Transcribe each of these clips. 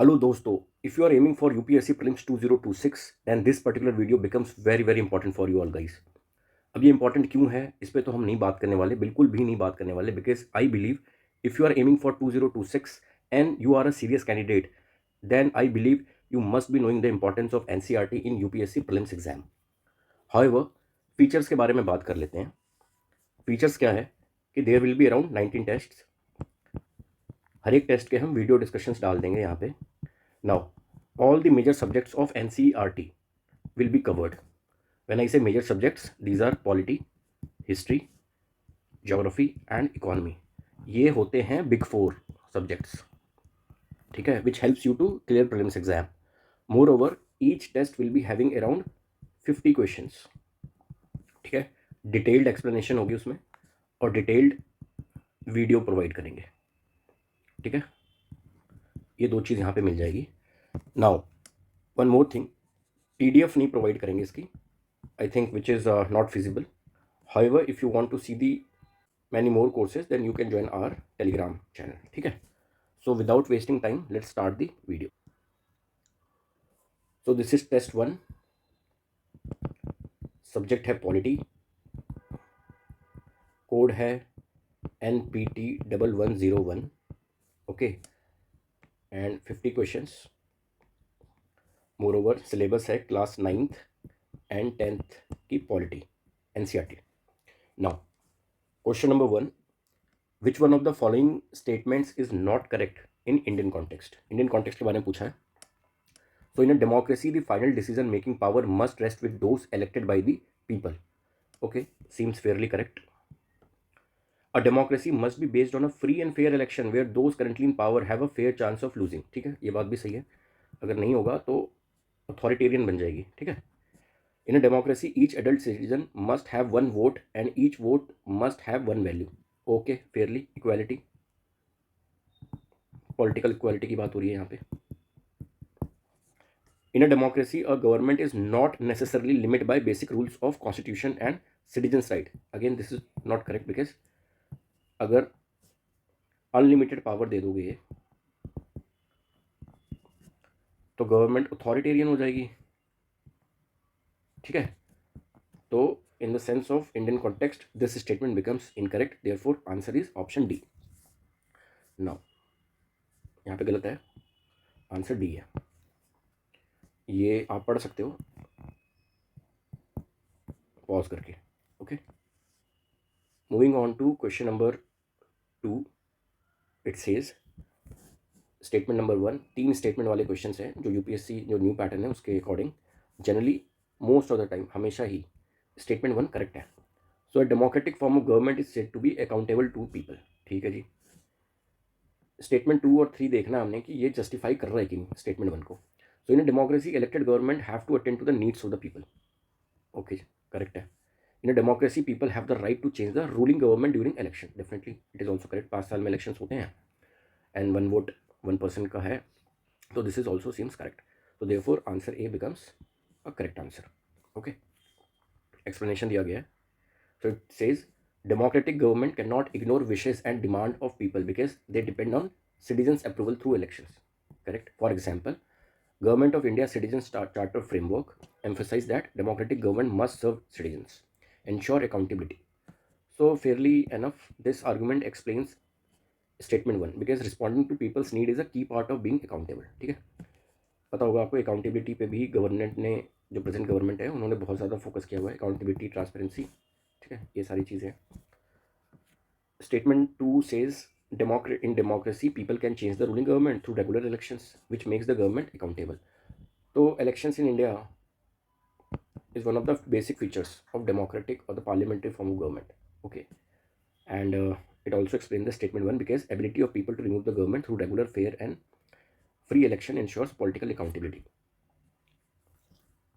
Hello दोस्तों, if you are aiming for UPSC Prelims 2026 then this particular video becomes very important for you all guys. अब ये important क्यों है इस पे तो हम नहीं बात करने वाले, बिल्कुल भी नहीं बात करने वाले, because I believe if you are aiming for 2026 and you are a serious candidate then I believe you must be knowing the importance of NCERT in UPSC prelims exam. However, features के बारे में बात कर लेते हैं. Features क्या है कि there will be around 19 test. हर एक टेस्ट के हम वीडियो डिस्कशंस डाल देंगे यहाँ पे. Now all the major subjects of NCERT will be covered. When I say major subjects, these are polity, history, geography and economy. ये होते हैं बिग 4 सब्जेक्ट्स, ठीक है, which helps you to clear prelims exam. Moreover each test will be having around 50 questions, ठीक है. Detailed explanation होगी उसमें और डिटेल्ड वीडियो प्रोवाइड करेंगे, ठीक है. ये दो चीज़ यहाँ पे मिल जाएगी. Now one more thing, PDF नहीं प्रोवाइड करेंगे इसकी, I think, which is not feasible. However, if you want to see the many more courses, then you can join our Telegram channel. ठीक है. So without wasting time, let's start the video. So this is test 1. Subject है polity. Code है NPT 1101. Okay. And 50 questions. Moreover, syllabus है class 9th and 10th की polity NCERT. Now, question number 1. Which one of the following statements is not correct in Indian context? Indian context के बारे में पूछा है. So in a democracy, the final decision making power must rest with those elected by the people. Okay, seems fairly correct. A democracy must be based on a free and fair election where those currently in power have a fair chance of losing. ठीक है, ये बात भी सही है. अगर नहीं होगा तो अथॉरिटेरियन बन जाएगी, ठीक है. In a democracy, each adult citizen must have one vote and each vote must have one value. Okay, fairly, equality, political equality की बात हो रही है यहाँ पे. In a democracy, a government is not necessarily limited by basic rules of constitution and citizens' right. Again, this is not correct because अगर unlimited power दे दोगे तो गवर्नमेंट अथॉरिटेरियन हो जाएगी, ठीक है. तो in the sense of Indian context, this statement becomes incorrect. Therefore, answer is option D. Now, यहाँ पे गलत है, आंसर डी है. ये आप पढ़ सकते हो पॉज करके. Okay, moving on to question number 2. It says statement number 1. 3 statement वाले क्वेश्चन हैं जो यूपीएससी जो न्यू पैटर्न है उसके according generally most of the time हमेशा ही स्टेटमेंट 1 करेक्ट है. So a democratic form of government is said to be accountable to people. ठीक है जी. स्टेटमेंट 2 और 3 देखना हमने कि ये जस्टिफाई कर रहा है कि नहीं स्टेटमेंट 1 को. So in a democracy elected government have to attend to the needs of the people. Okay, correct है. In a democracy people have the right to change the ruling government during election. Definitely it is also correct. 5 साल में election होते हैं and 1 vote 1 person का है, तो this is also seems correct. तो therefore answer A becomes a correct answer. Okay, explanation दिया गया है. So it says democratic government cannot ignore wishes and demand of people because they depend on citizens approval through elections. Correct. For example, government of India citizens charter framework emphasize that democratic government must serve citizens, ensure accountability. So fairly enough this argument explains statement 1 because responding to people's need is a key part of being accountable. ठीक है, पता होगा आपको accountability पे भी government ने जो present government है उन्होंने बहुत ज़्यादा फोकस किया हुआ है. अकाउंटेबिलिटी, ट्रांसपेरेंसी, ठीक है, ये सारी चीज़ें. Statement 2 says in democracy people can change the ruling government through regular elections which makes the government accountable. So elections in India is one of the basic features of democratic or the parliamentary form of government. Okay, and it also explains the statement 1 because ability of people to remove the government through regular, fair and free election ensures political accountability.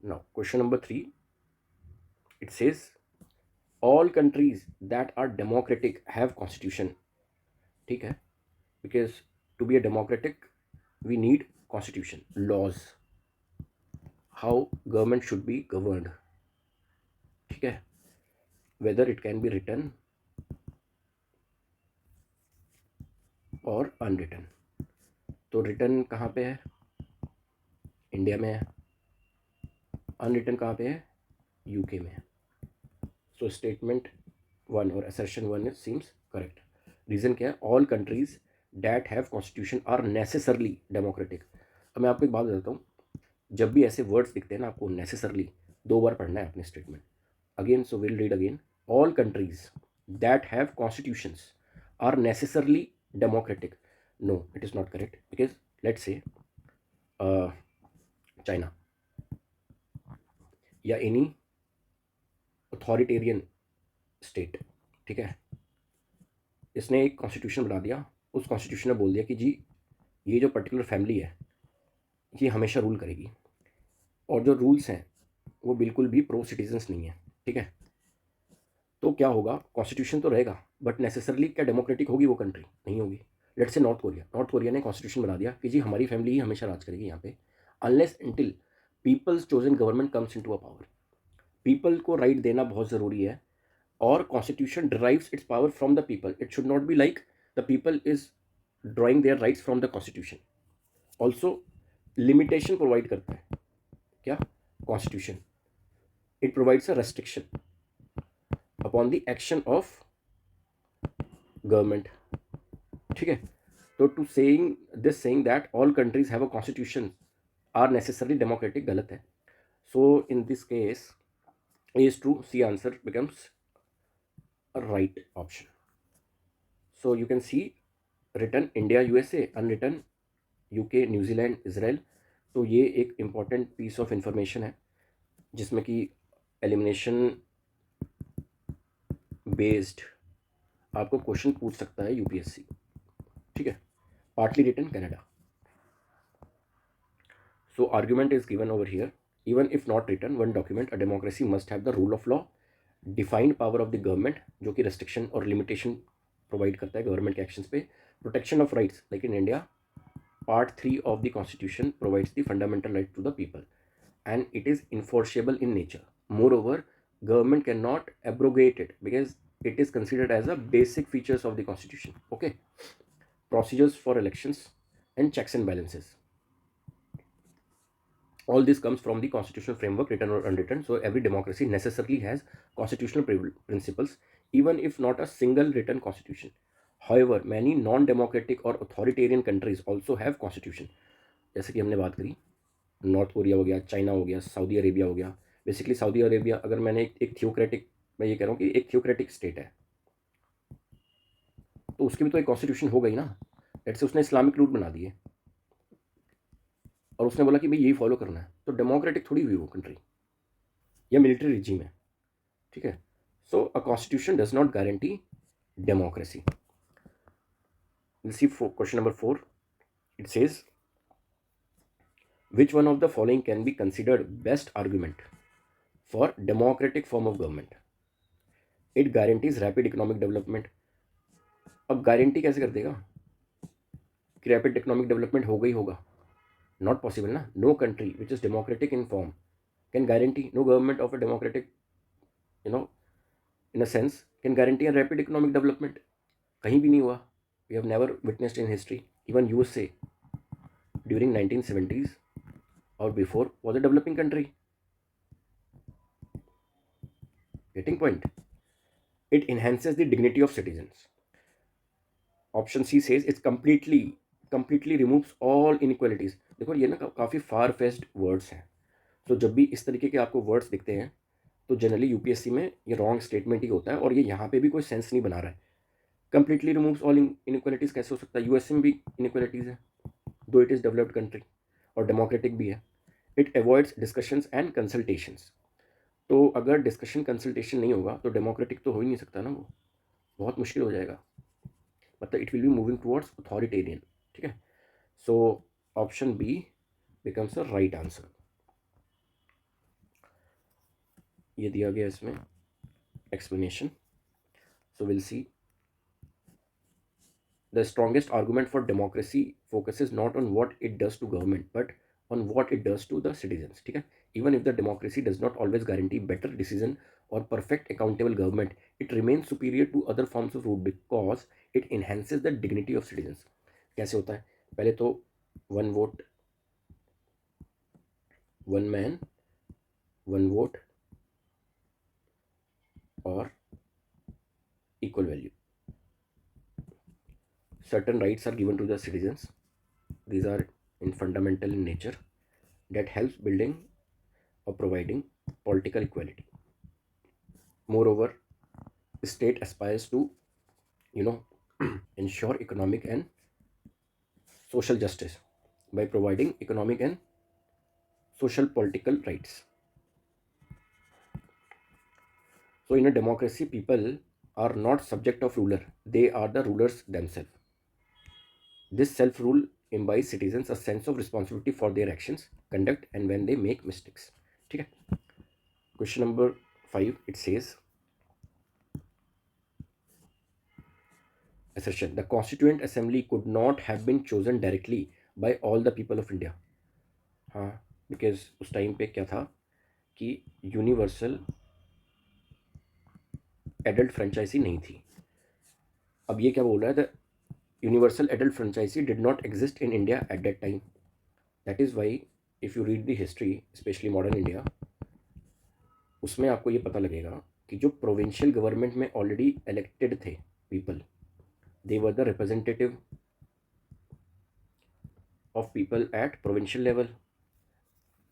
Now question number 3. It says all countries that are democratic have constitution. ठीक है, because to be a democratic we need constitution, laws, how government should be governed. ठीक है, whether it can be written or unwritten. तो written कहाँ पे है? India में है, अनरिटन कहाँ पे है, यूके में है। सो स्टेटमेंट 1 और असर्शन 1 सीम्स करेक्ट। रीज़न क्या है, all countries that have constitution are necessarily democratic. अब मैं आपको एक बात बताता हूँ, जब भी ऐसे वर्ड्स दिखते हैं ना, आपको नेसेसरली 2 बार पढ़ना है अपने statement. Again, so will read again, all countries that have constitutions are necessarily democratic. No, it is not correct, because let's say China या एनी अथॉरिटेरियन स्टेट, ठीक है, इसने एक कॉन्स्टिट्यूशन बना दिया, उस कॉन्स्टिट्यूशन ने बोल दिया कि जी ये जो पर्टिकुलर फैमिली है ये हमेशा रूल करेगी, और जो रूल्स हैं वो बिल्कुल भी प्रो सिटीजन्स नहीं है, ठीक है। तो क्या होगा, कॉन्स्टिट्यूशन तो रहेगा बट नेसेसरली क्या डेमोक्रेटिक होगी वो कंट्री, नहीं होगी। Let's say north Korea, north Korea ने कॉन्स्टिट्यूशन बना दिया कि जी हमारी फैमिली ही हमेशा राज करेगी यहाँ पे, unless until people's chosen government comes into a power. People को राइट देना बहुत ज़रूरी है, और constitution derives its power from the people. It should not be like the people is drawing their rights from the constitution. Also limitation provide करता है क्या, constitution, it provides a restriction upon the action of government, ठीक है। तो to saying this, saying that all countries have a constitution are necessarily democratic, गलत है। So in this case A is true, C answer becomes a right option. So you can see written India USA, unwritten UK New Zealand Israel। तो ये एक important piece of information है जिसमें कि elimination based आपको question पूछ सकता है यूपीएससी, ठीक है। Partly written Canada. So argument is given over here, even if not written one document, a democracy must have the rule of law, defined power of the government जो कि restriction और limitation provide करता है government के actions पे, protection of rights like in India part 3 of the constitution provides the fundamental right to the people and it is enforceable in nature. Moreover government can not abrogate it because it is considered as a basic features of the constitution, okay। Procedures for elections and checks and balances, all this comes from the constitutional framework, written or unwritten. So every democracy necessarily has constitutional principles, even if not a single written constitution. However, many non-democratic or authoritarian countries also have constitution। जैसे कि हमने बात करी, north Korea हो गया, China हो गया, Saudi Arabia हो गया। बेसिकली सऊदी अरेबिया, अगर मैंने एक थियोक्रेटिक, मैं ये कह रहा हूँ कि एक थियोक्रेटिक स्टेट है, तो उसकी भी तो एक कॉन्स्टिट्यूशन हो गई ना। लेट्स से उसने इस्लामिक रूल बना दिए और उसने बोला कि भाई यही फॉलो करना है, तो डेमोक्रेटिक थोड़ी हुई वो कंट्री, या मिलिट्री रिजीम है, ठीक है। So a constitution does not guarantee democracy. We'll see question number 4. It says, which one of the following can be considered best argument for democratic form of government? It guarantees rapid economic development। अब guarantee कैसे कर देगा कि rapid economic development होगा ही होगा? Not possible ना। No country which is democratic in form can guarantee, no government of a democratic in a sense can guarantee a rapid economic development। कहीं भी नहीं हुआ। We have never witnessed in history। Even USA during 1970s or before was a developing country। Getting point? It enhances the dignity of citizens। Option C says it's completely removes all inequalities। देखो ये ना काफ़ी फार faced words हैं। तो जब भी इस तरीके के आपको वर्ड्स दिखते हैं तो जनरली यूपीएससी में ये रॉन्ग स्टेटमेंट ही होता है, और ये यहाँ पे भी कोई सेंस नहीं बना रहा है। कंप्लीटली रिमूव्स ऑल इनइक्वालिटीज़ कैसे हो सकता है? यूएसए में भी इनइक्वालिटीज़ है, दो इट इज़ डेवलप्ड कंट्री और डेमोक्रेटिक भी है। It avoids discussions and consultations. तो अगर डिस्कशन कंसल्टेशन नहीं होगा तो डेमोक्रेटिक तो हो ही नहीं सकता ना, वो बहुत मुश्किल हो जाएगा, मतलब it will be moving towards authoritarian, ठीक है। So option B becomes a right answer. ये दिया गया इसमें explanation. So will see, the strongest argument for democracy focuses not on what it does to government but on what it does to the citizens, ठीक है। Even if the democracy does not always guarantee better decision or perfect accountable government, it remains superior to other forms of rule because it enhances the dignity of citizens। कैसे होता है? पहले तो one vote one man, one vote, or equal value. Certain rights are given to the citizens. These are in fundamental in nature that helps building or providing political equality. Moreover, the state aspires to, you know, ensure economic and social justice by providing economic and social political rights. So in a democracy, people are not subject of ruler, they are the rulers themselves. This self-rule imbies citizens a sense of responsibility for their actions, conduct, and when they make mistakes. ठीक है. Question number 5, it says, assertion, the Constituent Assembly could not have been chosen directly by all the people of India. हाँ, because उस time पे क्या था कि universal adult franchise नहीं थी. अब ये क्या बोल रहा है, the universal adult franchise did not exist in India at that time. That is why if you read the history, specially modern India, उसमें आपको ये पता लगेगा कि जो प्रोविंशियल गवर्नमेंट में ऑलरेडी इलेक्टेड थे people, they were the representative of people at provincial level.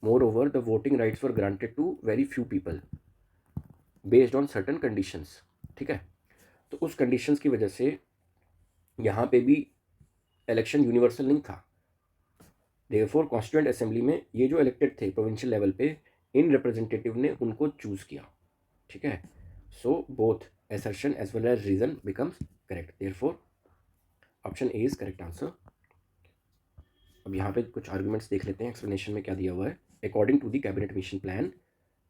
Moreover, the voting rights were granted to very few people based on certain conditions. ठीक है. तो उस कंडीशंस की वजह से यहाँ पे भी इलेक्शन यूनिवर्सल नहीं था. देयरफॉर कॉन्स्टिट्यूएंट असेंबली में ये जो इलेक्टेड थे प्रोविंशियल लेवल पे, इन रिप्रेजेंटेटिव ने उनको चूज किया. ठीक है. So both assertion as well as reason becomes correct. Therefore option A is correct answer. अब यहाँ पे कुछ आर्गुमेंट्स देख लेते हैं, एक्सप्लेनेशन में क्या दिया हुआ है. According to the cabinet mission plan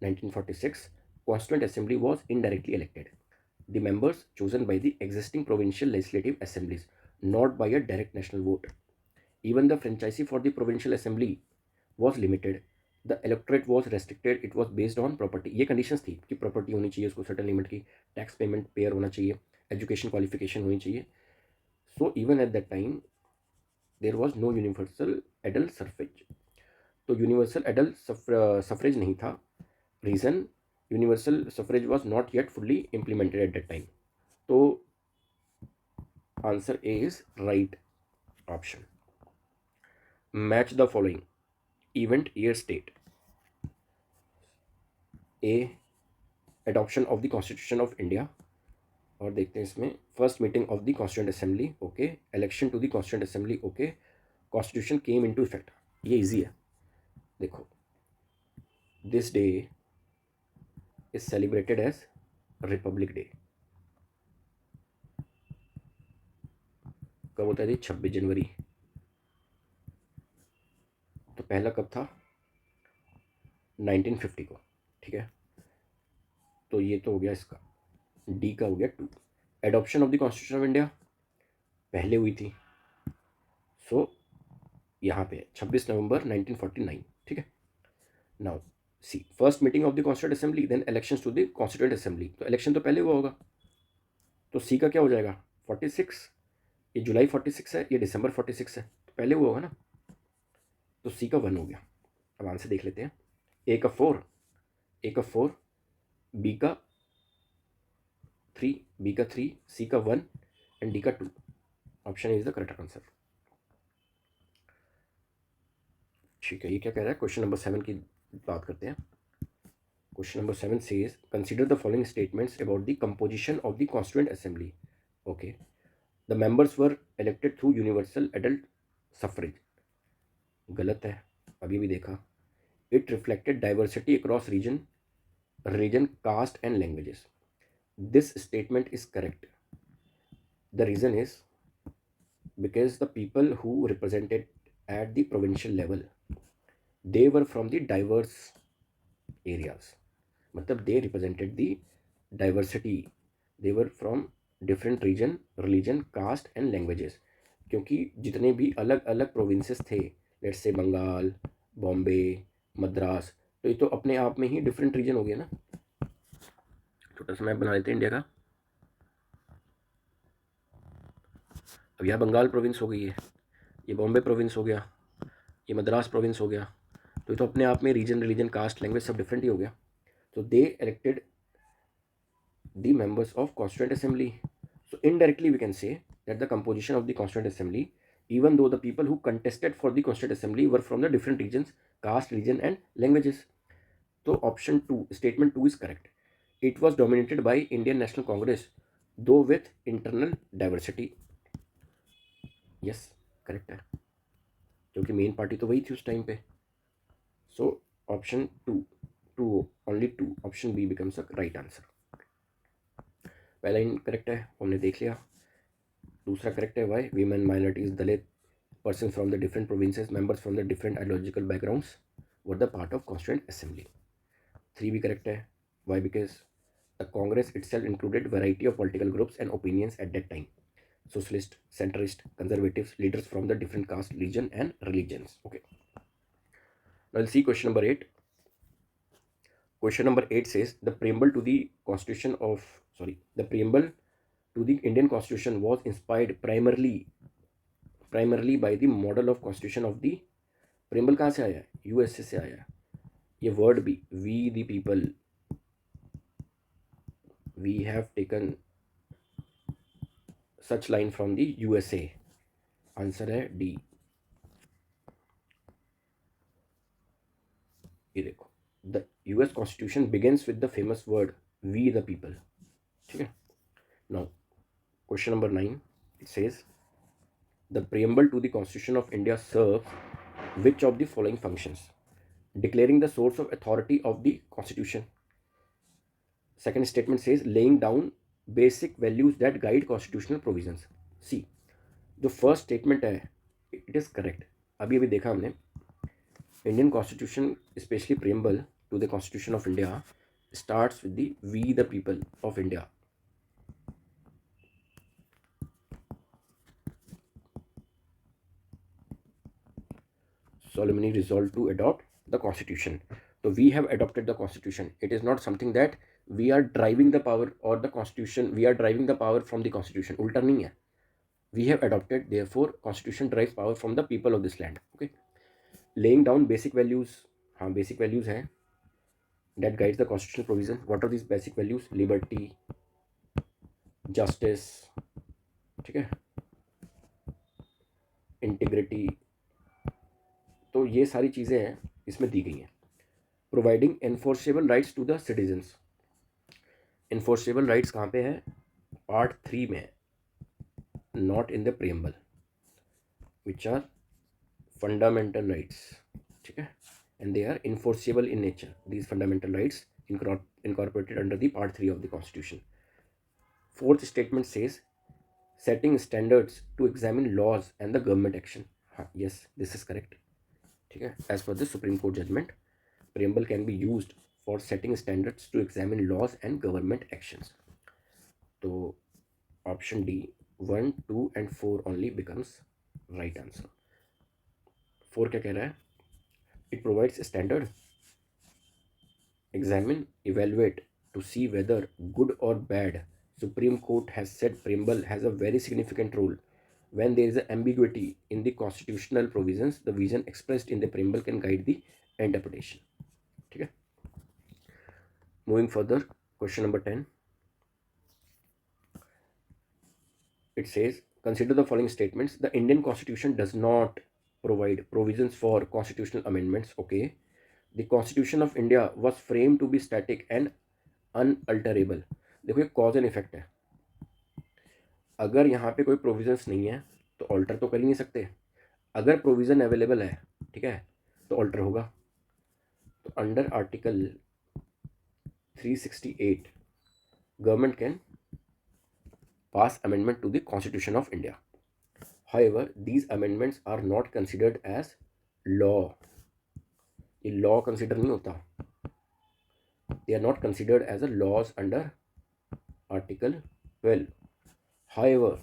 1946, Constituent Assembly was indirectly elected. The members chosen by the existing provincial legislative assemblies, not by a direct national vote. Even the franchisee for the provincial assembly was limited. The electorate was restricted. It was based on property. ये conditions थी कि property होनी चाहिए, उसको certain limit की, tax payment payer होना चाहिए, education qualification होनी चाहिए. So even at that time there was no universal adult suffrage. तो यूनिवर्सल एडल्ट सफरेज नहीं था. Reason, universal suffrage was not yet fully implemented at that time. तो answer A is right option. Match the following event year state. A, adoption of the constitution of India. और देखते हैं इसमें, first meeting of the constituent assembly, okay. Election to the constituent assembly, okay. Constitution came into effect, ये easy है. देखो, this day is celebrated as Republic Day. कब होता है जी? 26 जनवरी. तो पहला कब था? 1950 को. ठीक है. तो ये तो हो गया इसका, डी का हो गया 2. Adoption of the constitution of India पहले हुई थी. सो यहाँ पे 26 नवंबर 1949. ठीक है. Now see, first meeting of the constituent assembly, then elections to the constituent assembly. तो इलेक्शन तो पहले हुआ होगा, तो सी का क्या हो जाएगा? 46. ये जुलाई 46 है, ये दिसंबर 46 है, तो पहले हुआ होगा ना. तो सी का 1 हो गया. अब आंसर देख लेते हैं. ए का 4, ए का 4, बी का 3, बी का 3, सी का 1 एंड डी का 2. Option is the correct answer. ठीक है. ये क्या कह रहा है? क्वेश्चन नंबर 7 की बात करते हैं. Question number 7 says, consider the following statements about the composition of the constituent assembly. Okay. The members were elected through universal adult suffrage. गलत है, अभी भी देखा. It reflected diversity across region, caste and languages. This statement is correct. The reason is because the people who represented at the provincial level, they were from the diverse areas. मतलब they represented the diversity. They were from different region, religion, caste and languages. क्योंकि जितने भी अलग अलग provinces थे, let's say Bengal, Bombay, Madras, तो ये तो अपने आप में ही डिफरेंट रीजन हो गया ना. छोटा सा मैप बना लेते हैं इंडिया का. अब यह बंगाल प्रोविंस हो गई है, ये बॉम्बे प्रोविंस हो गया, ये मद्रास प्रोविंस हो गया. तो अपने आप में रीजन, रिलीजन, कास्ट, लैंग्वेज सब डिफरेंट ही हो गया. So they elected the members of Constituent Assembly. So indirectly we can say that the composition of the Constituent Assembly, even though the people who contested for the Constituent Assembly were from the different regions, caste, religion and languages. So option 2, statement 2 is correct. It was dominated by Indian National Congress, though with internal diversity. Yes, correct है, क्योंकि main party तो वही थी उस time पे. So option 2, only 2, option B becomes the right answer. पहला incorrect है, हमने देख लिया. दूसरा करेक्ट है, why women, minorities, Dalit, person from the different provinces, members from the different ideological backgrounds were the part of constituent assembly. 3 भी correct है, why because the Congress itself included variety of political groups and opinions at that time, socialist, centrist, conservatives, leaders from the different caste, religion and religions. Okay, now we'll see question number 8. Question number 8 says the preamble to the Indian Constitution was inspired primarily by the model of Constitution of the. preamble कहाँ से आया है? USA से आया है. ये word भी, we the people, we have taken such line from the USA. Answer है डी. ये देखो, the US Constitution begins with the famous word we the people. ठीक है. Now question number 9, it says the preamble to the Constitution of India serves which of the following functions? Declaring the source of authority of the Constitution. Second statement says laying down basic values that guide constitutional provisions. See, जो first statement है it is correct. अभी देखा हमने Indian constitution specially preamble to the constitution of India starts with the we the people of India. solemnly resolved to adopt the constitution. So we have adopted the constitution. It is not something that we are driving the power or the constitution, we are driving the power from the constitution. उल्टा नहीं है. We have adopted, therefore constitution drives power from the people of this land. Okay, laying down basic values. हाँ, basic values हैं that guides the constitutional provision. What are these basic values? Liberty, justice, ठीक है, integrity. तो ये सारी चीज़ें हैं इसमें दी गई हैं. Providing enforceable rights to the citizens. Enforceable rights कहाँ पे है? पार्ट 3 में, not in the preamble, which are fundamental rights. ठीक है, and they are enforceable in nature. These fundamental rights incorporated under the part 3 of the constitution. Fourth statement says setting standards to examine laws and the government action. Yes, this is correct. ठीक है, as per the Supreme Court judgment, preamble can be used for setting standards to examine laws and government actions. तो option D 1, 2 and 4 only becomes right answer. 4 क्या कह रहा है? It provides a standard, examine, evaluate to see whether good or bad. Supreme Court has said preamble has a very significant role. When there is an ambiguity in the constitutional provisions, the vision expressed in the preamble can guide the interpretation. ठीक है. Moving further, question number 10. It says, consider the following statements. The Indian Constitution does not provide provisions for constitutional amendments. Okay. The Constitution of India was framed to be static and unalterable. देखो ये cause and effect है. अगर यहाँ पे कोई provisions नहीं है तो ऑल्टर तो कर ही नहीं सकते. अगर प्रोविज़न अवेलेबल है, ठीक है, तो ऑल्टर होगा. तो under article 368 government can pass amendment to the Constitution of India. However, these amendments are not considered as law. ये law consider नहीं होता. They are not considered as a laws under Article 12. However,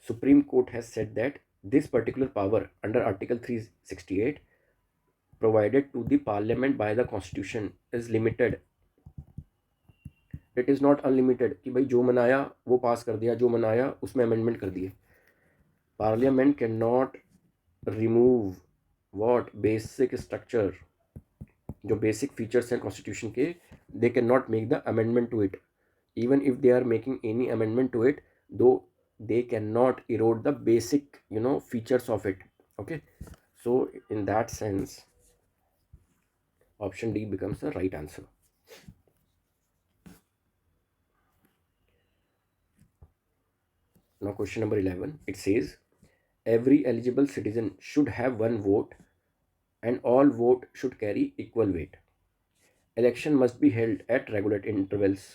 Supreme Court has said that this particular power under Article 368 provided to the Parliament by the Constitution is limited. It is not unlimited कि भाई जो मनाया वो पास कर दिया, जो मनाया उसमें अमेंडमेंट कर दिए. Parliament can not remove what basic structure, जो बेसिक फीचर्स हैं कॉन्स्टिट्यूशन के, they can not make the amendment to it, even if they are making any amendment to it, though they cannot erode the basic features of it. Okay, so in that sense option D becomes the right answer. Now question number 11, it says every eligible citizen should have one vote and all vote should carry equal weight. Election must be held at regular intervals.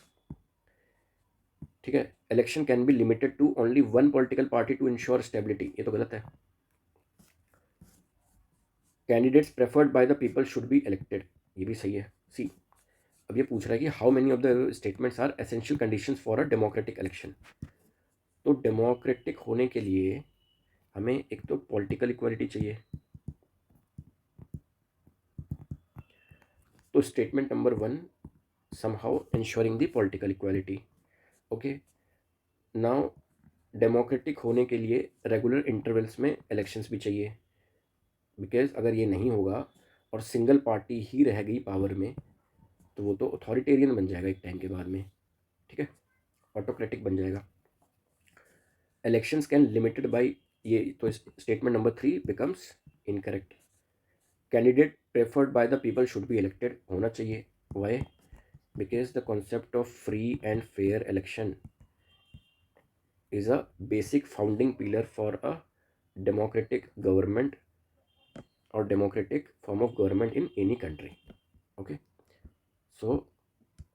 ठीक है, election can be limited to only one political party to ensure stability, ये तो गलत है. Candidates preferred by the people should be elected, ये भी सही है. सी, अब ये पूछ रहा है कि how many of the statements are essential conditions for a democratic election. तो डेमोक्रेटिक होने के लिए हमें एक तो पॉलिटिकल इक्वालिटी चाहिए, तो statement number 1 somehow ensuring the political equality. Okay, now democratic होने के लिए रेगुलर इंटरवल्स में इलेक्शंस भी चाहिए, बिकॉज अगर ये नहीं होगा और सिंगल पार्टी ही रह गई पावर में तो वो तो अथॉरिटेरियन बन जाएगा एक टाइम के बाद में. ठीक है, ऑटोक्रेटिक बन जाएगा. इलेक्शंस कैन लिमिटेड बाय, ये तो statement number 3 becomes incorrect. Candidate preferred by the people should be elected होना चाहिए. Why? Because the concept of free and fair election is a basic founding pillar for a democratic government or democratic form of government in any country. Okay, so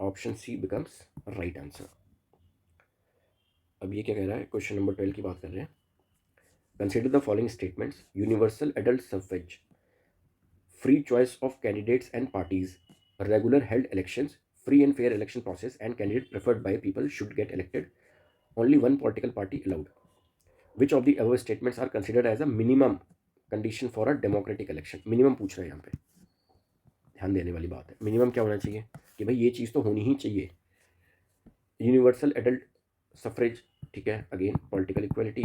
option C becomes right answer. अब ये क्या कह रहा है, question number 12 की बात कर रहे हैं. Consider the following statements: universal adult suffrage, free choice of candidates and parties, regular held elections, free and fair election process and candidate preferred by people should get elected, only one political party allowed. Which of the above statements are considered as a minimum condition for a democratic election? Minimum पूछ रहे हैं यहाँ पे, ध्यान देने वाली बात है. मिनिमम क्या होना चाहिए कि भाई ये चीज़ तो होनी ही चाहिए. यूनिवर्सल एडल्ट सफरेज, ठीक है, अगेन पॉलिटिकल इक्वलिटी,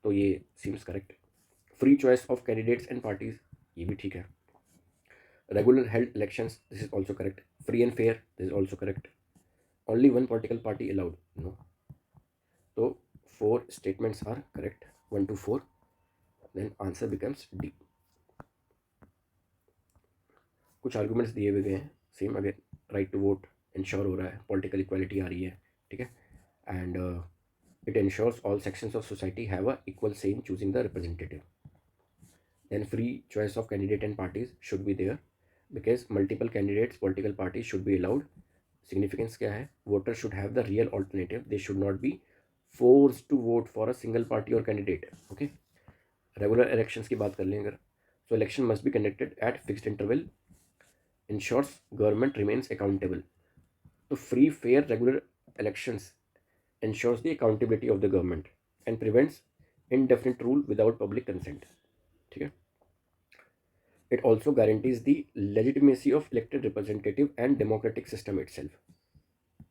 तो ये seems correct. Free choice of candidates and parties, ये भी ठीक है. Regular held elections, this is also correct. Free and fair, this is also correct. Only one political party allowed, no. तो 4 statements are correct, 1 to 4. Then answer becomes D. कुछ arguments दिए हुए हैं same, अगर राइट टू वोट इंश्योर हो रहा है, political equality आ रही है, ठीक है, and it ensures all sections of society have a equal say in choosing the representative. Then free choice of candidate and parties should be there because multiple candidates political parties should be allowed. Significance क्या है? Voter should have the real alternative, they should not be force to vote for a single party और candidate. Okay, regular elections की बात कर लें अगर, so election must be conducted at fixed interval, ensures government remains accountable. तो free fair regular elections ensures the accountability of the government and prevents indefinite rule without public consent. ठीक है, it also guarantees the legitimacy of elected representative and democratic system itself.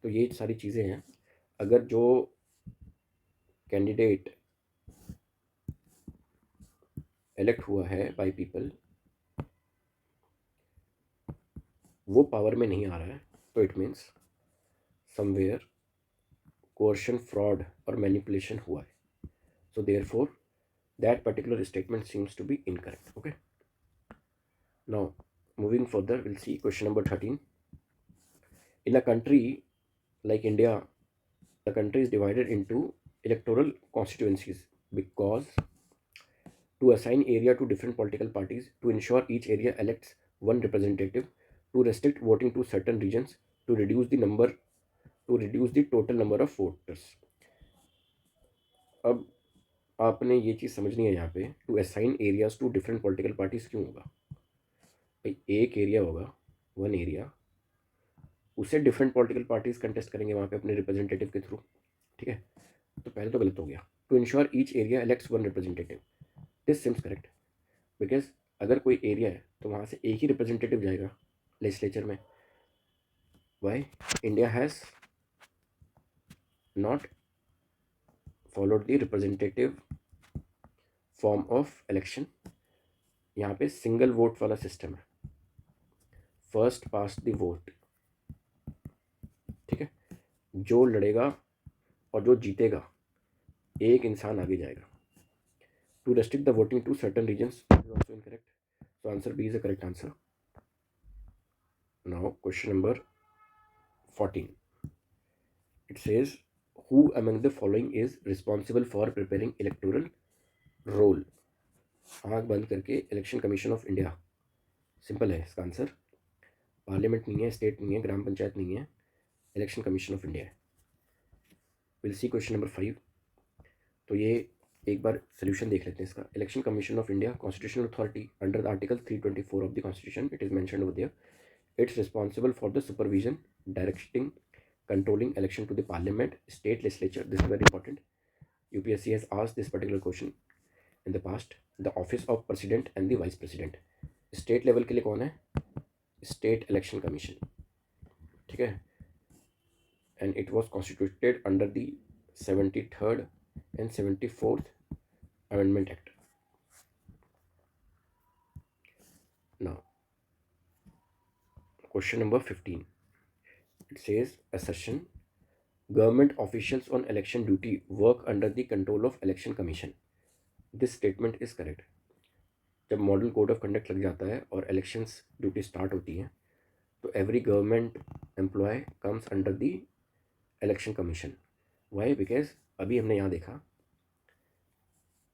तो ये सारी चीज़ें हैं. अगर जो कैंडिडेट इलेक्ट हुआ है बाय पीपल वो पावर में नहीं आ रहा है, तो it means somewhere coercion, fraud और मैनिपुलेशन हुआ है. So therefore that particular statement seems to be incorrect. Okay, now moving further, we'll see question number 13. In a country like India, the country is divided into electoral constituencies because to assign area to different political parties, to ensure each area elects one representative, to restrict voting to certain regions, to reduce the total number of voters. अब आपने ये चीज़ समझनी है यहाँ पे, to assign areas to different political parties क्यों होगा भाई? एक एरिया होगा, वन एरिया, उसे डिफरेंट पॉलिटिकल पार्टीज कंटेस्ट करेंगे वहाँ पे अपने रिप्रेजेंटेटिव के थ्रू. ठीक है, तो पहले तो गलत हो गया. To ensure each area elects one representative, this seems correct because अगर कोई एरिया है तो वहाँ से एक ही रिप्रेजेंटेटिव जाएगा लेजिस्लेचर में. Why? India has not followed the representative form of election यहाँ पे सिंगल वोट वाला सिस्टम है, फर्स्ट पास्ट द वोट, ठीक है। जो लड़ेगा और जो जीतेगा एक इंसान आगे जाएगा। To restrict the voting to certain regions is also incorrect, so answer B is the correct answer. Now question number 14, it says who among the following is responsible for preparing electoral roll? आंख बंद करके election commission of India, simple है इसका answer, parliament नहीं है, state नहीं है, ग्राम पंचायत नहीं है, इलेक्शन कमीशन ऑफ इंडिया है। Will see question number 5। तो ये एक बार सोल्यूशन देख लेते हैं इसका। Election commission of India constitutional authority under the article 324 of the constitution, it is mentioned over there, it's responsible for the supervision, directing, controlling election to the parliament, state legislature. This is very important. UPSC has asked this particular question in the past. The office of president and the vice president. State level के लिए कौन है? State election commission, ठीक है। And it was constituted under the 73rd and 74th Amendment Act. Now, question number 15. It says assertion, government officials on election duty work under the control of election commission. This statement is correct. जब model code of conduct लग जाता है और elections duty start होती है तो every government employ comes under the election commission. Why? Because अभी हमने यहाँ देखा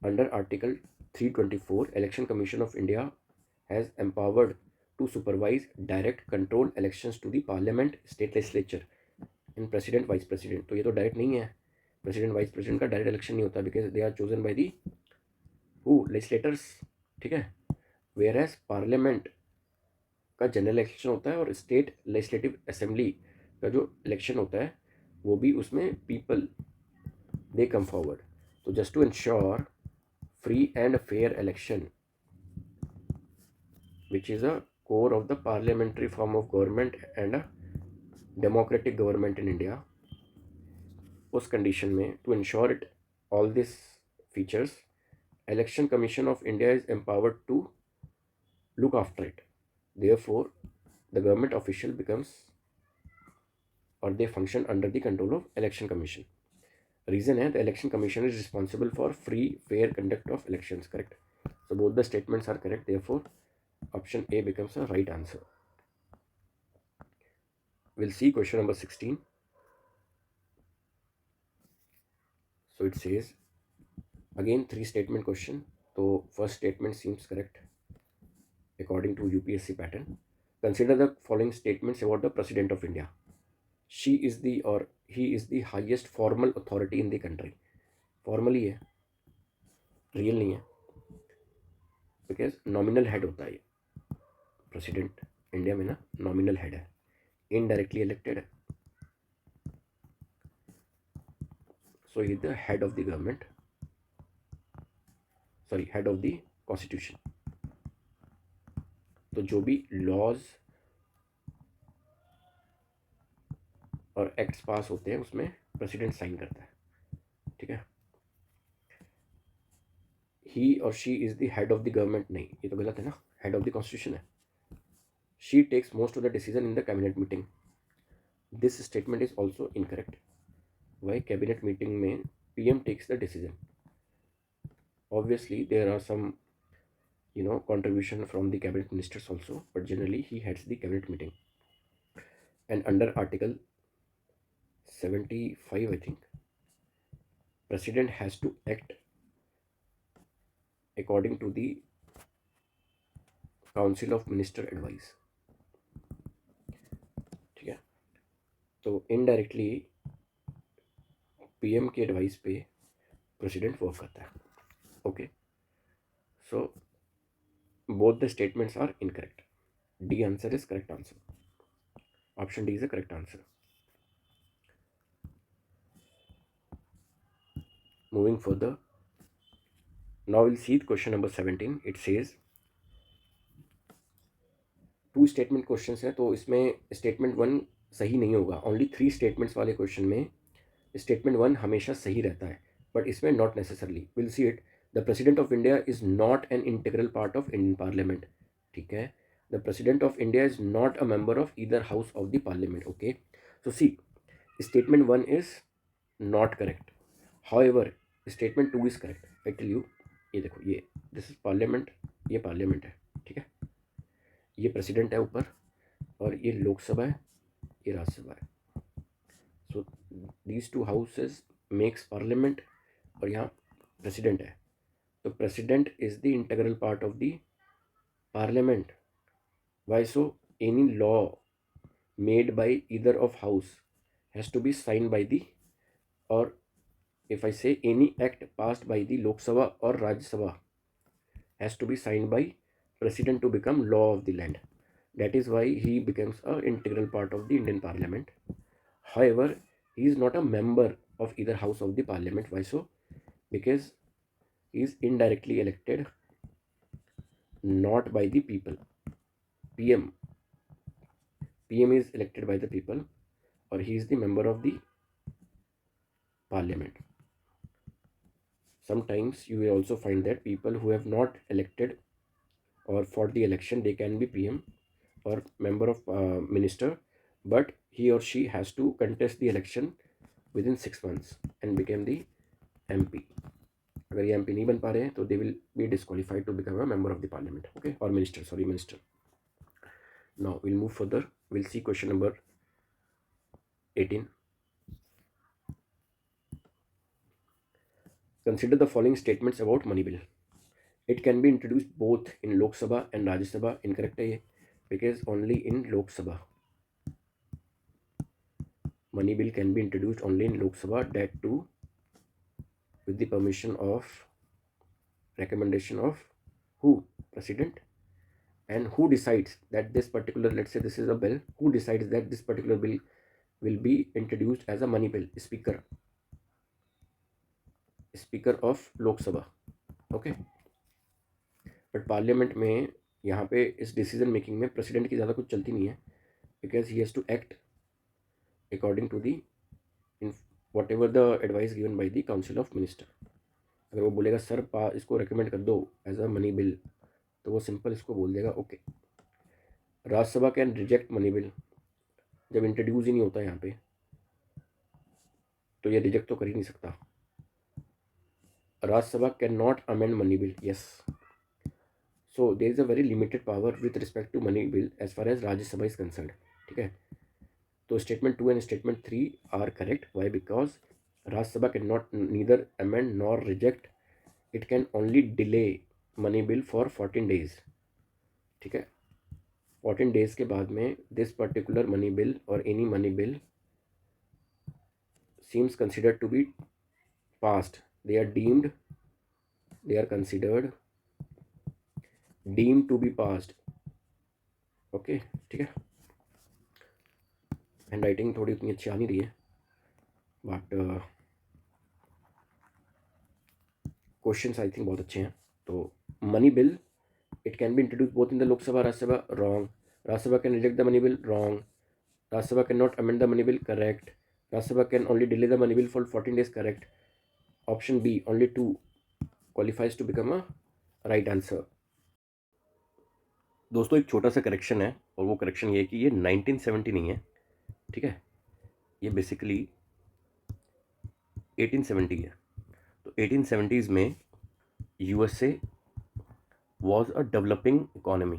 under article 324 election commission of India has empowered to supervise, direct, control elections to the parliament, state legislature and president, vice president. तो ये तो direct नहीं है, president vice president का डायरेक्ट इलेक्शन नहीं होता because they are chosen by the who, legislators, ठीक है। वेयर एज पार्लियामेंट का जनरल इलेक्शन होता है और स्टेट लेजिस्लेटिव असेंबली का जो इलेक्शन होता है वो भी उसमें पीपल दे कम फॉरवर्ड। तो just to ensure free and fair election which is a core of the parliamentary form of government and a democratic government in India, उस condition में to ensure it all these features, election commission of India is empowered to look after it. Therefore the government official becomes or they function under the control of election commission. Reason है the election commission is responsible for free fair conduct of elections, correct? So both the statements are correct, therefore option A becomes a right answer. We'll see question number 16. So it says again 3 statement question. So first statement seems correct according to UPSC pattern. Consider the following statements about the President of India. She is the or he is the highest formal authority in the country. Formally है, real नहीं है, because nominal head होता है ये president India में ना, nominal head है, indirectly elected है, so he is the head of the government, sorry head of the constitution. तो जो भी लॉज और एक्ट्स पास होते हैं उसमें प्रेसिडेंट साइन करता है, ठीक है। ही और she is the head of the government, नहीं ये तो गलत है ना, हेड ऑफ द कॉन्स्टिट्यूशन है। She takes most of the decision in the cabinet meeting. This statement is also incorrect. Why? Cabinet meeting में PM takes the decision. Obviously there are some contribution from the cabinet ministers also, but generally he heads the cabinet meeting. And under article 75 I think, president has to act according to the council of minister advice, ठीक है। तो indirectly PM के advice पे president work करता है, okay. So both the statements are incorrect, D answer is correct answer, option D is the correct answer. Moving further, now will see question number 17. It says 2 statement question है, तो इसमें statement 1 सही नहीं होगा। Only 3 statements वाले question में statement 1 हमेशा सही रहता है, बट इसमें not necessarily. Will see it. The president of India is not an integral part of Indian parliament. ठीक है, the president of India is not a member of either house of the parliament. Okay, so see, statement 1 is not correct. However statement 2 is correct. I tell you, ये देखो, ये this is parliament, ये parliament है. ठीक है, ये president है ऊपर, और ये लोकसभा है, ये राज्यसभा है. So these two houses makes parliament, और यहाँ प्रेसिडेंट है. तो president is the integral part of the parliament. Why so? Any law made by either of house has to be signed by the, or if I say any act passed by the Lok Sabha or Rajya Sabha has to be signed by president to become law of the land. That is why he becomes a integral part of the Indian Parliament. However, he is not a member of either house of the Parliament. Why so? Because he is indirectly elected, not by the people. PM PM is elected by the people, or he is the member of the Parliament. Sometimes you will also find that people who have not elected or fought the election, they can be PM or member of minister, but he or she has to contest the election within 6 months and become the MP. अगर ये MP नहीं बन पा रहे हैं तो they will be disqualified to become a member of the parliament. Okay, or minister, sorry, minister. Now we'll move further. We'll see question number 18. Consider the following statements about money bill. It can be introduced both in Lok Sabha and Rajya Sabha. Incorrect है ये, because only in Lok Sabha. Money bill can be introduced only in Lok Sabha, that too with the permission of, recommendation of who? President. And who decides that this particular, let's say this is a bill, who decides that this particular bill will be introduced as a money bill? Speaker. Speaker of Lok Sabha. Okay. But parliament में यहाँ पे इस decision making में president की ज़्यादा कुछ चलती नहीं है, because he has to act according to the in whatever the advice given by the council of minister. अगर वो बोलेगा सर इसको रिकमेंड कर दो एज अ मनी बिल, तो वो सिंपल इसको बोल देगा okay. Rajya Sabha can reject money bill. जब इंट्रोड्यूस ही नहीं होता यहाँ पे तो ये रिजेक्ट तो कर ही नहीं सकता. Rajya Sabha can not amend money bill. Yes, so there is a very limited power with respect to money bill as far as Rajya Sabha is concerned. ठीक है, तो statement 2 and statement 3 are correct. Why? Because Rajya Sabha cannot neither amend nor reject. It can only delay money bill for 14 days. ठीक है, 14 days के बाद में this particular money bill or any money bill seems considered to be passed. They are considered deemed to be passed. Okay, ठीक है. Hand writing थोड़ी उतनी अच्छी आ नहीं रही है, बट क्वेश्चंस आई थिंक बहुत अच्छे हैं. तो money bill, it can be introduce both in the Lok Sabha Rajya Sabha. Wrong. Rajya Sabha can reject the money bill. Wrong. Rajya Sabha can not amend the money bill. Correct. Rajya Sabha can only delay the money bill for 14 days. Correct. Option B, only 2 qualifies to become a right answer. दोस्तों एक छोटा सा correction है, और वो correction ये है कि ये 1970 नहीं है. ठीक है, ये बेसिकली 1870 है. तो 1870s में USA was a developing economy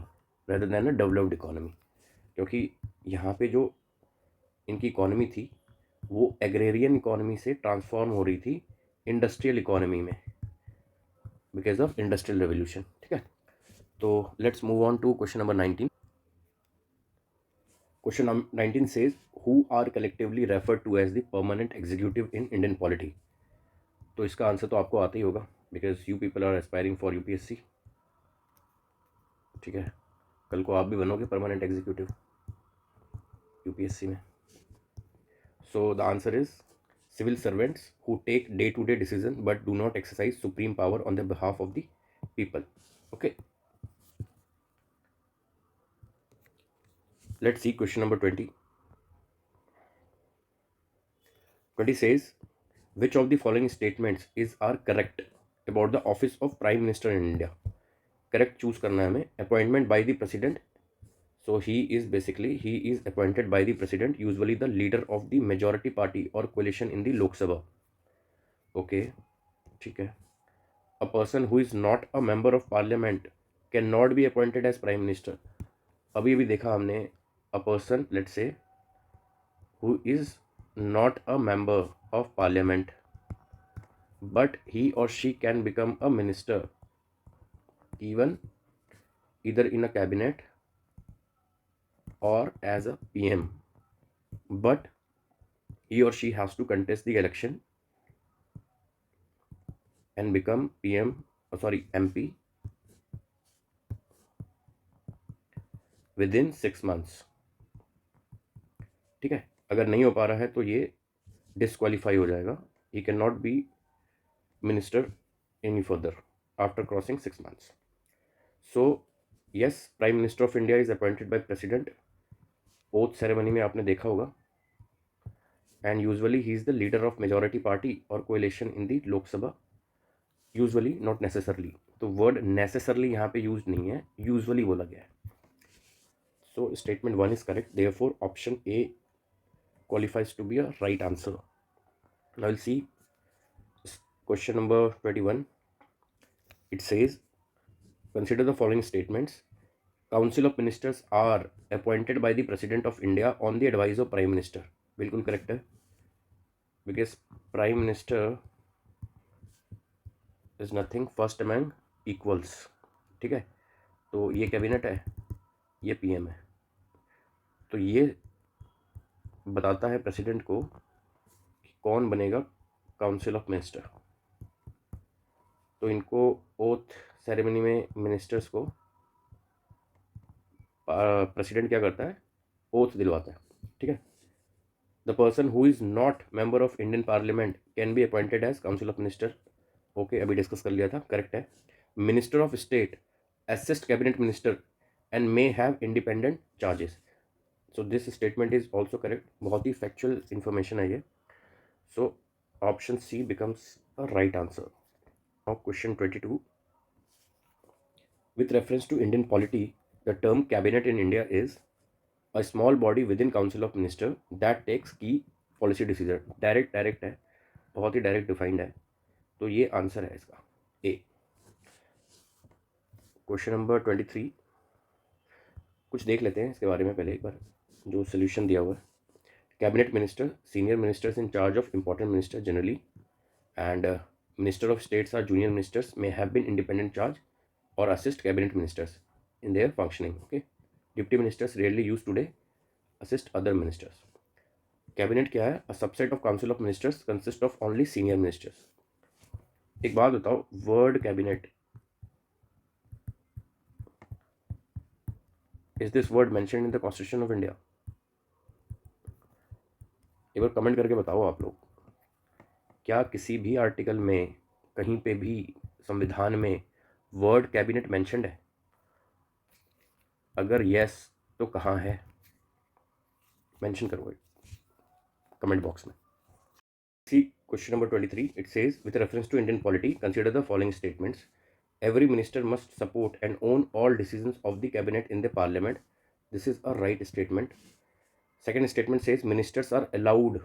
rather than a developed economy, क्योंकि यहाँ पे जो इनकी इकोनॉमी थी वो एग्रेरियन इकोनॉमी से ट्रांसफॉर्म हो रही थी इंडस्ट्रियल इकोनॉमी में बिकॉज ऑफ इंडस्ट्रियल रेवोल्यूशन. ठीक है, तो let's move on to question number 19. Question 19 says who are collectively referred to as the permanent executive in Indian polity. तो इसका आंसर तो आपको आता ही होगा, because you people are aspiring for UPSC. ठीक है, कल को आप भी बनोगे परमानेंट एग्जीक्यूटिव यूपीएससी में. So the answer is civil servants who take day to day decision but do not exercise supreme power on the behalf of the people. Okay, let's see question number 20. 20 says which of the following statements are correct about the office of prime minister in India. Correct choose करना है हमें। Appointment by the president, so he is appointed by the president, usually the leader of the majority party or coalition in the Lok Sabha. Okay, ठीक है। A person who is not a member of parliament cannot be appointed as prime minister। अभी अभी देखा हमने, a person let's say who is not a member of parliament but he or she can become a minister even either in a cabinet or as a PM, but he or she has to contest the election and become MP within 6 months। ठीक है, अगर नहीं हो पा रहा है तो ये डिस्क्वालीफाई हो जाएगा। He can not be minister any further after crossing 6 months। So yes, prime minister of India is appointed by president. Oath ceremony में आपने देखा होगा। And usually he is the leader of majority party और coalition in the Lok Sabha. Usually not necessarily, तो word necessarily यहाँ पे use नहीं है, यूजुअली बोला गया है। So statement 1 is correct. Therefore, option A qualifies to be a right answer. Now we'll see question number 21. It says, consider the following statements. Council of Ministers are appointed by the President of India on the advice of Prime Minister. बिल्कुल correct है, because Prime Minister is nothing first among equals। ठीक है, तो ये cabinet है, ये PM है, तो ये बताता है प्रेसिडेंट को कि कौन बनेगा काउंसिल ऑफ मिनिस्टर। तो इनको ओथ सेरेमनी में मिनिस्टर्स को प्रेसिडेंट क्या करता है, ओथ दिलवाता है। ठीक है। The person who is not member of Indian parliament can be appointed as council of minister. Okay, अभी डिस्कस कर लिया था, करेक्ट है। Minister of state assist cabinet minister and may have independent charges. So this statement is also correct. बहुत ही factual information है ये। सो option C becomes a right answer. Now question 22. With reference to Indian polity, the term cabinet in India is a small body within council of minister that takes key policy decision। Direct है, बहुत ही direct defined है, तो ये answer है इसका ए। Question number 23 कुछ देख लेते हैं इसके बारे में पहले एक बार, जो सोल्यूशन दिया हुआ है। Cabinet minister, senior ministers in charge of important minister generally, and Minister of States are junior ministers, may have been independent charge or assist cabinet ministers in their functioning. Okay, deputy ministers rarely used today assist other ministers. Cabinet क्या है? A subset of council of ministers consist of only senior ministers. एक बात बताओ, word cabinet, is this word mentioned in the Constitution of India? एक बार comment करके बताओ आप लोग, क्या किसी भी आर्टिकल में कहीं पे भी संविधान में वर्ड कैबिनेट मेंशन्ड है? अगर यस तो कहाँ है? मेंशन करो कमेंट बॉक्स में। C question number 23, it says with reference to Indian polity consider the following statements. Every minister must support and own all decisions of the cabinet in the parliament. This is a right statement. Second statement says ministers are allowed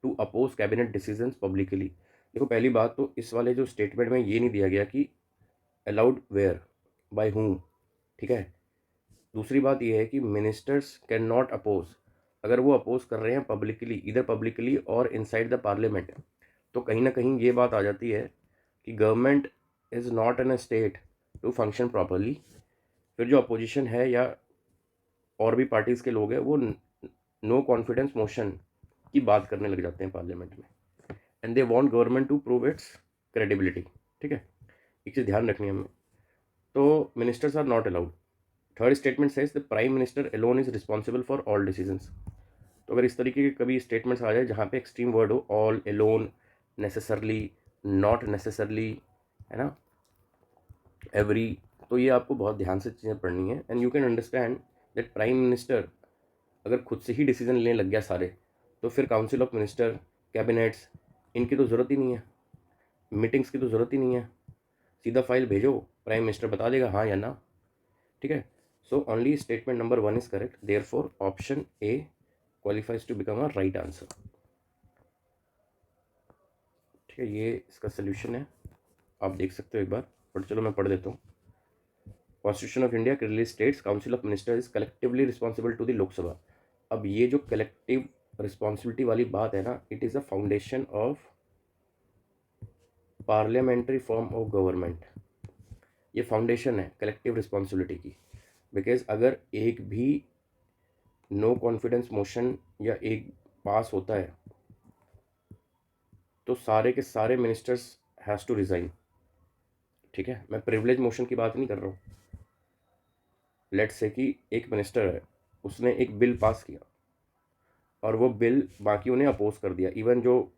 to oppose cabinet decisions publicly. देखो, पहली बात तो इस वाले जो statement में ये नहीं दिया गया कि अलाउड वेयर, बाय whom। ठीक है। दूसरी बात ये है कि मिनिस्टर्स कैन नॉट अपोज, अगर वो अपोज कर रहे हैं पब्लिकली, इधर पब्लिकली और इनसाइड द पार्लियामेंट, तो कहीं ना कहीं ये बात आ जाती है कि government is not in a state to function properly. फिर जो अपोजिशन है या और भी पार्टीज़ के लोग हैं, वो नो कॉन्फिडेंस मोशन की बात करने लग जाते हैं पार्लियामेंट में, and they want government to prove its credibility. ठीक है, एक चीज़ ध्यान रखनी है हमें। तो ministers are not allowed. Third statement says the prime minister alone is responsible for all decisions. तो अगर इस तरीके के कभी स्टेटमेंट्स आ जाए जहाँ पे एक्सट्रीम वर्ड हो, all, alone, necessarily, not necessarily, है ना, एवरी, तो ये आपको बहुत ध्यान से चीज़ें पढ़नी है। And you can understand that prime minister अगर खुद से ही डिसीजन लेने लग गया सारे, तो फिर काउंसिल ऑफ मिनिस्टर, कैबिनेट्स, इनकी तो ज़रूरत ही नहीं है, मीटिंग्स की तो ज़रूरत ही नहीं है। सीधा फाइल भेजो, प्राइम मिनिस्टर बता देगा हाँ या ना, ठीक है। So only statement number 1 is correct, therefore option A qualifies to become a right answer, ठीक है। ये इसका सोल्यूशन है, आप देख सकते हो एक बार, बट चलो मैं पढ़ देता हूँ। Constitution of India clearly states council of minister is collectively responsible to the Lok Sabha. अब ये जो कलेक्टिव रिस्पॉन्सिबिलिटी वाली बात है ना, it is a foundation of parliamentary form of government. ये फाउंडेशन है कलेक्टिव रिस्पॉन्सिबिलिटी की, बिकॉज अगर एक भी नो कॉन्फिडेंस मोशन या एक पास होता है तो सारे के सारे मिनिस्टर्स हैज़ टू रिज़ाइन, ठीक है। मैं प्रिविलेज मोशन की बात नहीं कर रहा हूँ। लेट्स से कि एक मिनिस्टर है, उसने एक बिल पास किया और वो बिल बाकियों ने अपोज कर दिया, इवन जो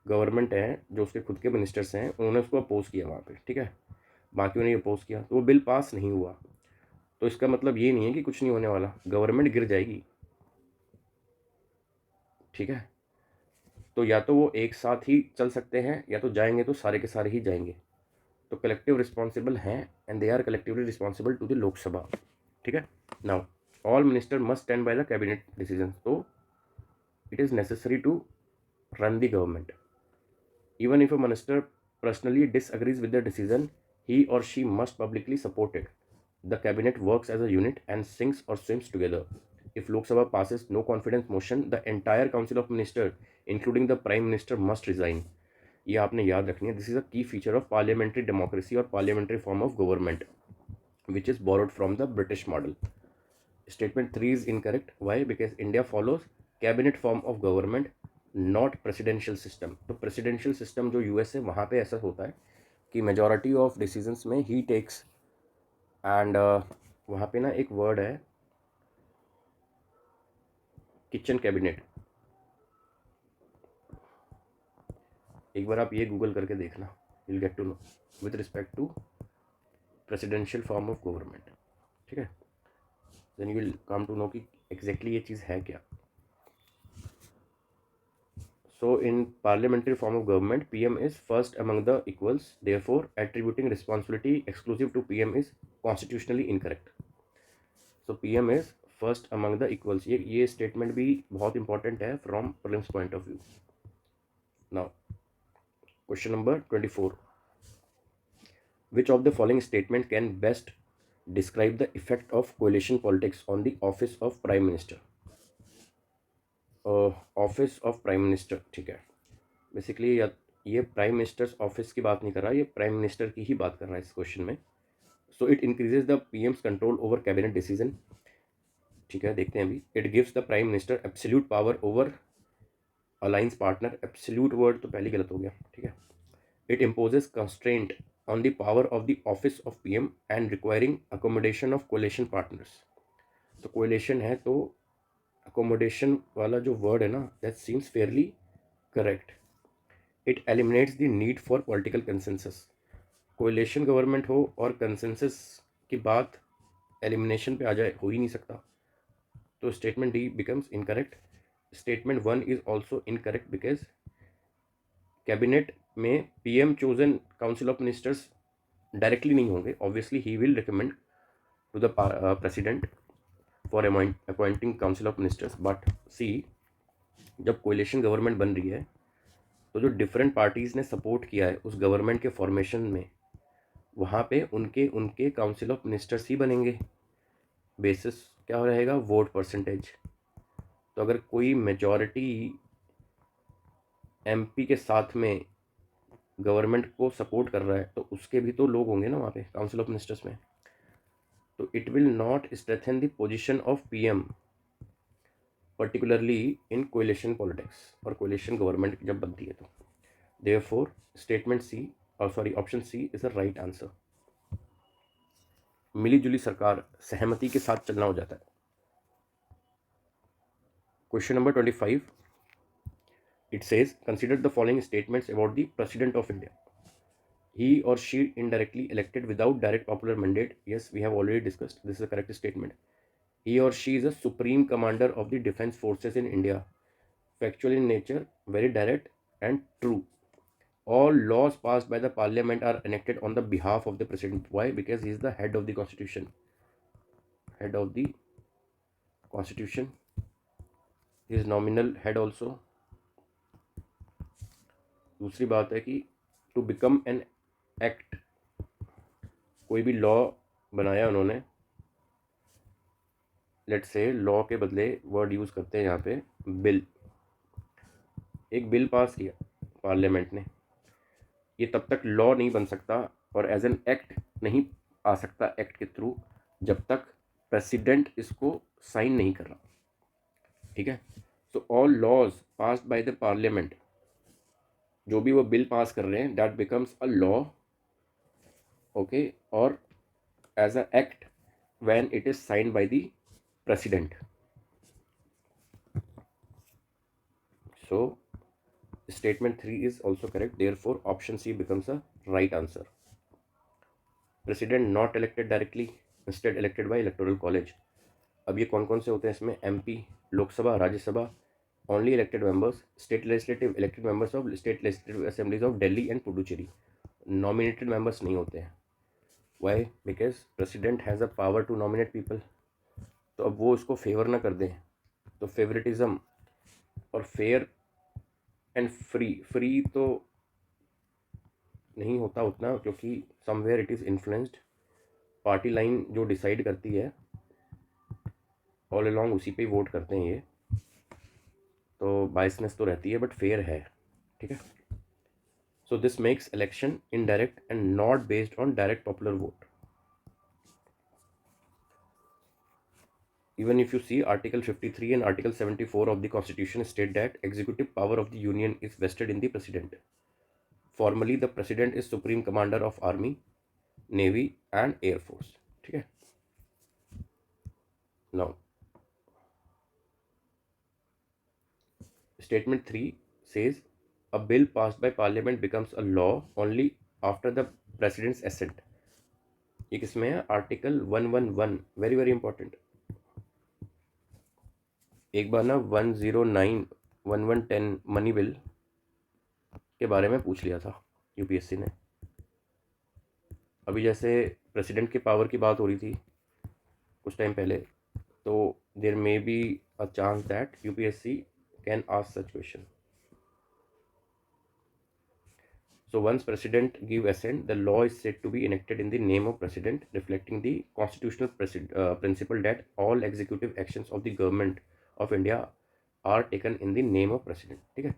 गवर्नमेंट है, जो उसके खुद के मिनिस्टर्स हैं, उन्होंने उसको अपोज किया वहाँ पे, ठीक है। बाकियों ने अपोज किया तो वो बिल पास नहीं हुआ, तो इसका मतलब ये नहीं है कि कुछ नहीं होने वाला, गवर्नमेंट गिर जाएगी, ठीक है। तो या तो वो एक साथ ही चल सकते हैं, या तो जाएंगे तो सारे के सारे ही जाएंगे। तो कलेक्टिव रिस्पॉन्सिबल हैं and they are collectively responsible to the Lok Sabha, ठीक है। Now all minister must stand by the cabinet decision, तो it is necessary to run the government. Even if a minister personally disagrees with the decision, he or she must publicly support it. The cabinet works as a unit and sinks or swims together. If Lok Sabha passes no confidence motion, the entire council of ministers, including the prime minister, must resign. ये आपने याद रखनी है. This is a key feature of parliamentary democracy or parliamentary form of government, which is borrowed from the British model. Statement 3 is incorrect. Why? Because India follows cabinet form of government, not presidential system. तो presidential system जो US है वहाँ पे ऐसा होता है कि majority of decisions में ही टेक्स, एंड वहाँ पे ना एक वर्ड है किचन कैबिनेट। एक बार आप ये गूगल करके देखना, will get to know with respect to presidential form of government, ठीक है। Then you will come to know कि एग्जैक्टली ये चीज़ है क्या। So in parliamentary form of government, PM is first among the equals. Therefore, attributing responsibility exclusive to PM is constitutionally incorrect. So PM is first among the equals. ये statement भी बहुत important है from prelims point of view. Now, question number 24. Which of the following statement can best describe the effect of coalition politics on the office of prime minister? Office of prime minister, ठीक है। Basically ये prime minister's office की बात नहीं कर रहा, ये prime minister की ही बात कर रहा है इस क्वेश्चन में। So it increases the PM's control over cabinet decision, ठीक है। देखते हैं अभी। It gives the prime minister absolute power over alliance partner, absolute word तो पहले गलत हो गया, ठीक है। It imposes constraint on the power of the office of PM and requiring accommodation of coalition partners. तो कोलेशन है तो अकोमोडेशन वाला जो वर्ड है ना, that seems Fairlie correct. It eliminates the need for political consensus. Coalition government हो और consensus की बात एलिमिनेशन पे आ जाए, हो ही नहीं सकता। तो statement D becomes incorrect. Statement 1 is also incorrect because cabinet में PM chosen council of ministers directly नहीं होंगे। Obviously he will recommend to the president for appointing council of ministers. But see, जब कोएलिशन गवर्नमेंट बन रही है तो जो different parties ने सपोर्ट किया है उस गवर्नमेंट के फॉर्मेशन में, वहाँ पे उनके उनके काउंसिल ऑफ मिनिस्टर्स ही बनेंगे। बेसिस क्या रहेगा? Vote percentage. तो अगर कोई मेजॉरिटी एमपी के साथ में गवर्नमेंट को सपोर्ट कर रहा है तो उसके भी तो लोग होंगे ना वहाँ पे काउंसिल ऑफ मिनिस्टर्स में। तो it will not strengthen the position of PM particularly in coalition politics, और कोएलिशन गवर्नमेंट जब बनती है तो। देयरफॉर स्टेटमेंट सी, और sorry option C is the right answer. मिलीजुली सरकार, सहमति के साथ चलना हो जाता है। Question number 25, it says consider the following statements about the president of India. He or she indirectly elected without direct popular mandate. Yes, we have already discussed, this is a correct statement. He or she is a supreme commander of the defense forces in India. Factual in nature, very direct and true. all laws passed by the parliament are enacted on the behalf of the president. Why? Because he is the head of the constitution. Head of the constitution. He is nominal head also. दूसरी बात है कि to become an act, कोई भी law बनाया उन्होंने, let's say law के बदले वर्ड यूज़ करते हैं यहाँ पे बिल, एक बिल पास किया पार्लियामेंट ने, ये तब तक लॉ नहीं बन सकता और एज एन एक्ट नहीं आ सकता एक्ट के थ्रू जब तक प्रेसिडेंट इसको साइन नहीं कर रहा, ठीक है। So all laws passed by the parliament, जो भी वो बिल पास कर रहे हैं, that becomes a law, okay, और as a act when it is signed by the president. So statement 3 is also correct, therefore option C becomes a right answer. President not elected directly, instead elected by electoral college. अब ये कौन कौन से होते हैं इसमें? MP, Lok Sabha, Rajya Sabha, only elected members, state legislative elected members of state legislative assemblies of Delhi and Puducherry. Nominated members नहीं होते हैं. Why? Because president has a power to nominate people. तो अब वो उसको फेवर ना कर दें, तो फेवरेटिज्म और फेयर एंड फ्री तो नहीं होता उतना, क्योंकि somewhere it is influenced, party line जो डिसाइड करती है ऑल अलोंग उसी पे वोट करते हैं ये, तो बायसनेस तो रहती है बट फेयर है, ठीक है। So this makes election indirect and not based on direct popular vote. Even if you see Article 53 and Article 74 of the Constitution state that executive power of the Union is vested in the President. Formally, the President is Supreme Commander of Army, Navy and Air Force. ठीक है. Now, Statement 3 says a bill passed by Parliament becomes a law only after the President's assent. ये किसमें है? Article 111. Very very important. एक बार ना 109 1110 money bill के बारे में पूछ लिया था यूपीएससी ने. अभी जैसे प्रेसिडेंट के पावर की बात हो रही थी कुछ टाइम पहले, तो there may be a chance that UPSC can ask such question. So once president give assent, the law is said to be enacted in the name of president, reflecting the constitutional principle that all executive actions of the government of India are taken in the name of president. ठीक है.